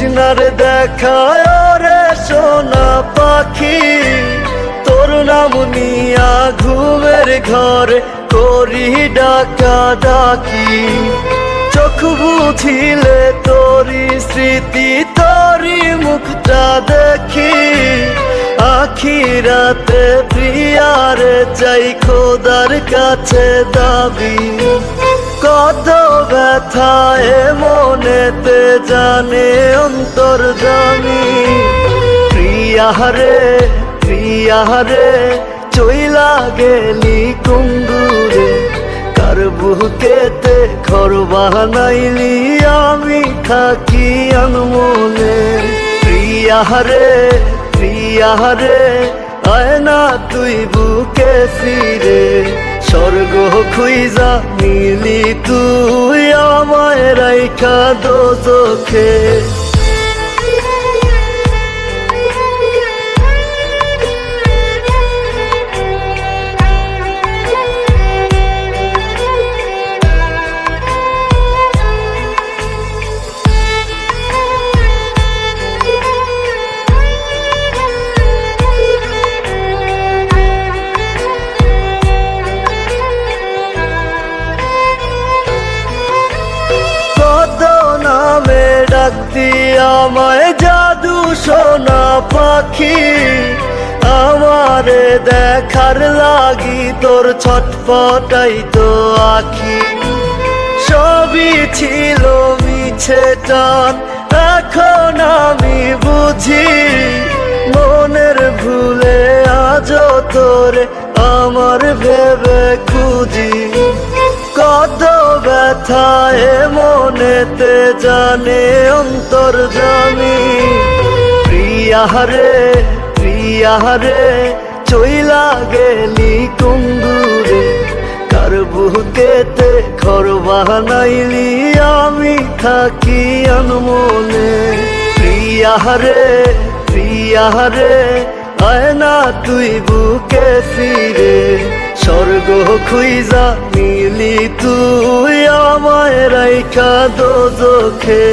তৃষ্ণার দেখায় রে সোনা পাখি, তোর নাম নিয়া ঘুমের ঘরে করি ডাকা ডাকি। চোখ বুঝিলে তোরি স্মৃতি, তোরি মুখটা দেখি, আখিরাতে প্রিয়ারে চাই খোদার কাছে দাবি। কত ব্যথায় মনেতে জানে অন্তর্যামী, প্রিয়ারে প্রিয়ারে চইলা গেলি কুঙ্গুরে, কার বুকেতে ঘর বানাইলি আমি থাকি আনমনে। প্রিয়ারে প্রিয়ারে আয় না তুই বুকে ফিরে, স্বর্গ খুইজা নিলি তুই আমায় রাইখা দোজখে। ডাকতি আমায় জাদু সোনা পাখি, আমারে দেখার লাগি তোর ছটফটাই তো আখি। সবই ছিল মিছে টান, এখন আমি বুঝি মনের ভুলে আজও তোরে আমার ভেবে খুঁজি। কত ব্যথায় মনেতে জানে অন্তর্যামী, প্রিয়ারে প্রিয়ারে চইলা গেলি কুঙ্গুরে, কার বুকেতে ঘর বানাইলি আমি থাকি আনমনে। প্রিয়ারে প্রিয়ারে আয় না তুই বুকে ফিরে, স্বর্গ খুইজা নিলি তুই আমায় রাইখা দোজখে।